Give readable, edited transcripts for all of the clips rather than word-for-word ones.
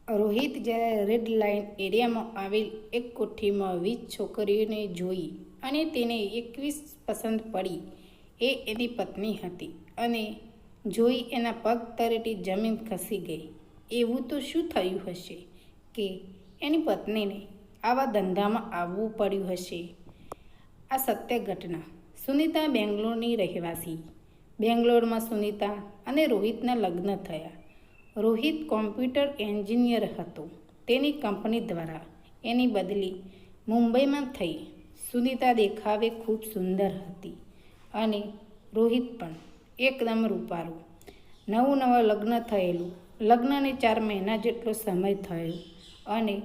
રોહિત જ્યારે red line એરિયામાં આવેલ એક કોઠીમાં 20 છોકરીઓને જોઈ અને તેને 21 પસંદ પડી. એ એની પત્ની હતી અને જોઈ એના પગ તળેટી જમીન ખસી ગઈ. એવું તો શું થયું હશે કે એની પત્નીને આવા ધંધામાં આવવું પડ્યું હશે? આ સત્ય ઘટના. સુનીતા બેંગ્લોરની રહેવાસી. બેંગ્લોરમાં સુનીતા અને રોહિતના લગ્ન થયા. રોહિત કોમ્પ્યુટર એન્જિનિયર હતો. તેની કંપની દ્વારા એની બદલી મુંબઈમાં થઈ. સુનીતા દેખાવે ખૂબ સુંદર હતી અને રોહિત પણ એકદમ રૂપાળું. નવું લગ્ન થયેલું. લગ્નને 4 મહિના જેટલો સમય થયો અને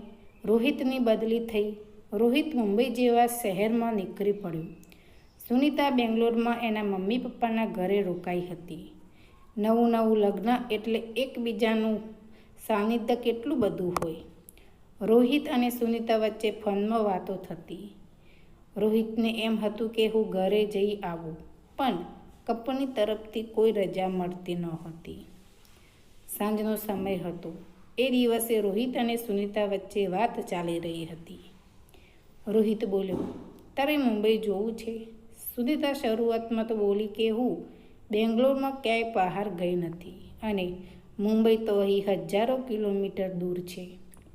રોહિતની બદલી થઈ. રોહિત મુંબઈ જેવા શહેરમાં નીકળી પડ્યો. સુનીતા બેંગ્લોરમાં એના મમ્મી પપ્પાના ઘરે રોકાઈ હતી. નવું લગ્ન એટલે એકબીજાનું સાનિધ્ય કેટલું બધું હોય. રોહિત અને સુનીતા વચ્ચે ફોનમાં વાતો થતી. રોહિતને એમ હતું કે હું ઘરે જઈ આવું, પણ કંપની તરફથી કોઈ રજા મળતી નહોતી. સાંજનો સમય હતો. એ દિવસે રોહિત અને સુનીતા વચ્ચે વાત ચાલી રહી હતી. રોહિત બોલ્યો, તારે મુંબઈ જોવું છે? સુનીતા શરૂઆતમાં તો બોલી કે હું બેંગ્લોરમાં ક્યાંય બહાર ગઈ નથી અને મુંબઈ તો અહીં હજારો કિલોમીટર દૂર છે.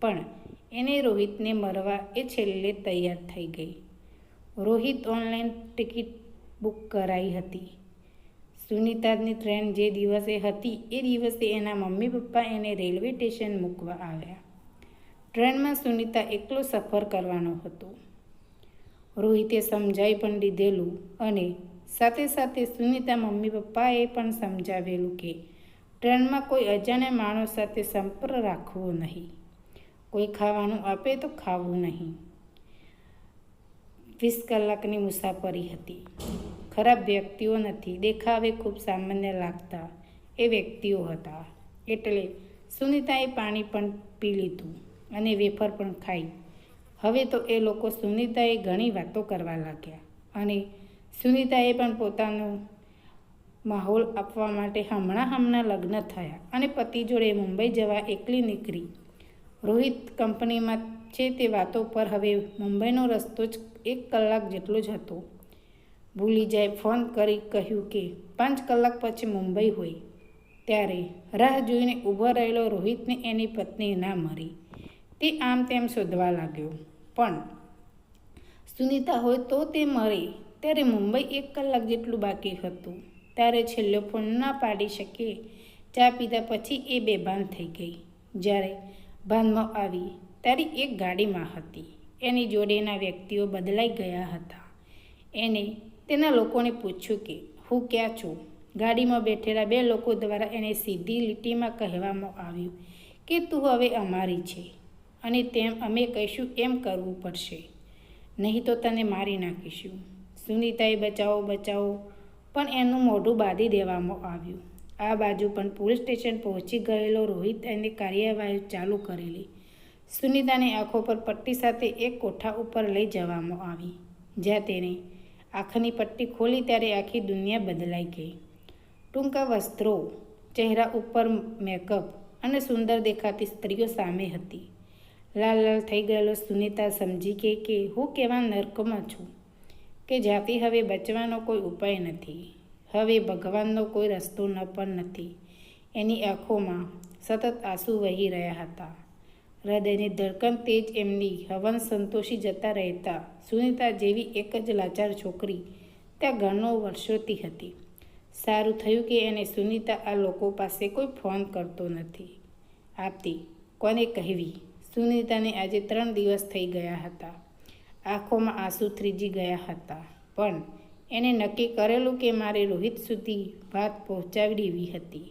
પણ એને રોહિતને મળવા એ છેલ્લે તૈયાર થઈ ગઈ. રોહિત ઓનલાઈન ટિકિટ બુક કરાઈ હતી. સુનીતાની ટ્રેન જે દિવસે હતી એ દિવસે એના મમ્મી પપ્પા એને રેલવે સ્ટેશન મૂકવા આવ્યા. ટ્રેનમાં સુનીતા એકલો સફર કરવાનો હતો. રોહિતે સમજાવી પણ દીધેલું અને સાથે સાથે સુનીતા મમ્મી પપ્પાએ પણ સમજાવેલું કે ટ્રેનમાં કોઈ અજાણ્યા માણસ સાથે સંપર્ક રાખવો નહીં. કોઈ ખાવાનું આપે તો ખાવું નહીં. 20 કલાકની મુસાફરી હતી. ખરાબ વ્યક્તિઓ નથી, દેખાવે ખૂબ સામાન્ય લાગતા એ વ્યક્તિઓ હતા. એટલે સુનીતાએ પાણી પણ પી લીધું અને વેફર પણ ખાઈ. હવે તો એ લોકો સુનીતાએ ઘણી વાતો કરવા લાગ્યા અને સુનીતાએ પણ પોતાનો માહોલ આપવા માટે હમણાં લગ્ન થયા અને પતિ જોડે મુંબઈ જવા એકલી નીકળી. રોહિત કંપનીમાં છે તે વાતો પર હવે મુંબઈનો રસ્તો જ 1 કલાક જેટલો જ હતો. ભૂલી જાય ફોન કરી કહ્યું કે 5 કલાક પછી મુંબઈ હોય. ત્યારે રાહ જોઈને ઊભો રહેલો રોહિતને એની પત્ની ના મળી. તે આમ તેમ શોધવા લાગ્યો, પણ સુનીતા હોય તો તે મળે. ત્યારે મુંબઈ 1 કલાક જેટલું બાકી હતું. ત્યારે છેલ્લો ફોન ના પાડી શકે. ચા પીધા પછી એ બેભાન થઈ ગઈ. જ્યારે ભાનમાં આવી ત્યારે એક ગાડીમાં હતી. એની જોડેના વ્યક્તિઓ બદલાઈ ગયા હતા. એને તેના લોકોને પૂછ્યું કે હું ક્યાં છું? ગાડીમાં બેઠેલા 2 લોકો દ્વારા એને સીધી લીટીમાં કહેવામાં આવ્યું કે તું હવે અમારી છે અને તેમ અમે કહીશું એમ કરવું પડશે, નહીં તો તને મારી નાખીશું. સુનીતાએ બચાવો પણ એનું મોઢું બાંધી દેવામાં આવ્યું. આ બાજુ પણ પોલીસ સ્ટેશન પહોંચી ગયેલો રોહિત એને કાર્યવાહી ચાલુ કરેલી. સુનીતાને આંખો પર પટ્ટી સાથે એક કોઠા ઉપર લઈ જવામાં આવી. જ્યાં તેને આંખની પટ્ટી ખોલી ત્યારે આખી દુનિયા બદલાઈ ગઈ. ટૂંકા વસ્ત્રો, ચહેરા ઉપર મેકઅપ અને સુંદર દેખાતી સ્ત્રીઓ સામે હતી. લાલ થઈ ગયેલો સુનીતા સમજી ગઈ કે હું કેવા નર્કમાં છું, કે જ્યાંથી હવે બચવાનો કોઈ ઉપાય નથી. હવે ભગવાનનો કોઈ રસ્તો પણ નથી. એની આંખોમાં સતત આંસુ વહી રહ્યા હતા. હૃદયની ધડકન તેજ એમની હવન સંતોષી જતા રહેતા. સુનીતા જેવી એક જ લાચાર છોકરી ત્યાં ઘણો વર્ષોથી હતી. સારું થયું કે એને સુનીતા આ લોકો પાસે કોઈ ફોન કરતો નથી આપતી. કોને કહેવી? સુનીતાને આજે 3 દિવસ થઈ ગયા હતા. આંખોમાં આંસુ થીજી ગયા હતા, પણ એને નક્કી કરેલું કે મારે રોહિત સુધી વાત પહોંચાડી દેવી હતી.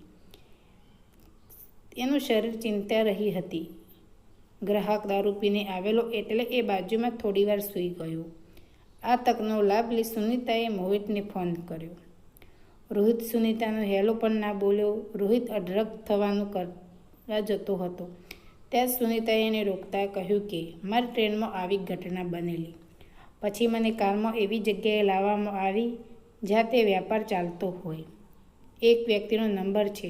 એનું શરીર ચિંતા રહી હતી. ગ્રાહક દારૂ પીને આવેલો એટલે એ બાજુમાં થોડીવાર સૂઈ ગયો. આ તકનો લાભ લઈ સુનીતાએ મોહિતને ફોન કર્યો. રોહિત સુનીતાનો હેલો પણ ના બોલ્યો. રોહિત અઢળક થવાનું કરવા જતો હતો ત્યાં સુનીતાએ એને રોકતા કહ્યું કે મારી ટ્રેનમાં આવી ઘટના બનેલી. પછી મને કારમાં એવી જગ્યાએ લાવવામાં આવી જ્યાં તે વ્યાપાર ચાલતો હોય. એક વ્યક્તિનો નંબર છે,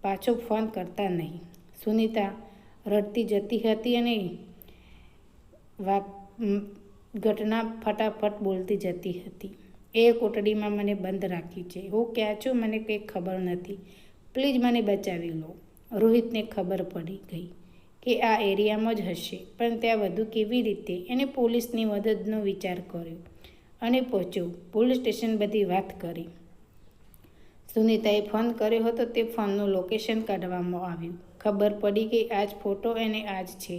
પાછો ફોન કરતા નહીં. સુનીતા રડતી જતી હતી અને ઘટના ફટાફટ બોલતી જતી હતી. એ કોટડીમાં મને બંધ રાખી છે. હું ક્યાં છું મને કંઈ ખબર નથી. પ્લીઝ મને બચાવી લો. રોહિતને ખબર પડી ગઈ કે આ એરિયામાં જ હશે, પણ ત્યાં વધુ કેવી રીતે? એને પોલીસની મદદનો વિચાર કર્યો અને પહોંચ્યો. પોલીસ સ્ટેશન બધી વાત કરી. સુનિતાએ ફોન કર્યો હતો તે ફોનનું લોકેશન કાઢવામાં આવ્યું. ખબર પડી કે આ જ ફોટો અને આ જ છે.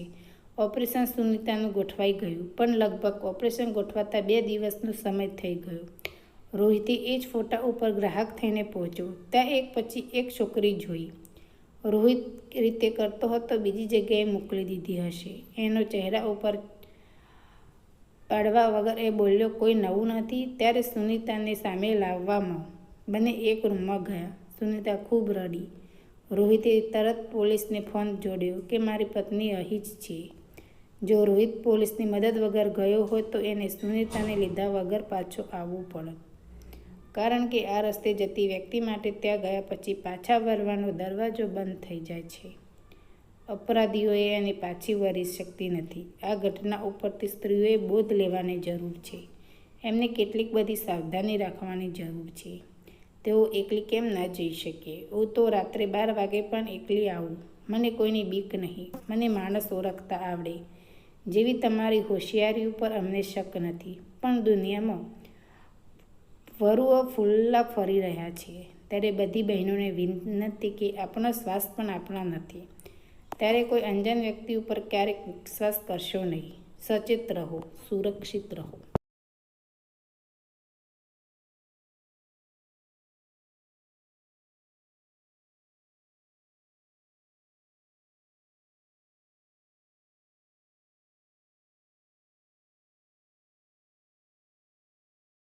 ઓપરેશન સુનિતાનું ગોઠવાઈ ગયું, પણ લગભગ ઓપરેશન ગોઠવાતા 2 દિવસનો સમય થઈ ગયો. રોહિતે એ જ ફોટા ઉપર ગ્રાહક થઈને પહોંચ્યો. ત્યાં એક પછી એક છોકરી જોઈ. રોહિત રીતે કરતો હતો બીજી જગ્યાએ મોકલી દીધી હશે. એનો ચહેરા ઉપર પાડવા વગર એ બોલ્યો, કોઈ નવું નથી. ત્યારે સુનિતાને સામે લાવવામાં બંને એક રૂમમાં ગયા. સુનિતા ખૂબ રડી. રોહિતે તરત પોલીસને ફોન જોડ્યો કે મારી પત્ની અહીં જ છે. જો રોહિત પોલીસની મદદ વગર ગયો હોય તો એને સુનિતાને લીધા વગર પાછો આવવું પડત, કારણ કે આ રસ્તે જતી વ્યક્તિ માટે ત્યાં ગયા પછી પાછા વળવાનો દરવાજો બંધ થઈ જાય છે. અપરાધીઓએ એને પાછી વળી શકતી નથી. આ ઘટના ઉપરથી સ્ત્રીઓએ બોધ લેવાની જરૂર છે. એમને કેટલીક બધી સાવધાની રાખવાની જરૂર છે. તેઓ એકલી કેમ ના જઈ શકે? હું તો રાત્રે 12 વાગે પણ એકલી આવું. મને કોઈની બીક નહીં. મને માણસ ઓળખતા આવડે. જેવી તમારી હોશિયારી ઉપર અમને શક નથી, પણ દુનિયામાં વરુઓ ફૂલ્લા ફરી રહ્યા છે. ત્યારે બધી બહેનોને વિનંતી કે આપણો શ્વાસ પણ આપણા નથી. ત્યારે કોઈ અંજાન વ્યક્તિ ઉપર ક્યારેક વિશ્વાસ કરશો નહીં. સચેત રહો, સુરક્ષિત રહો.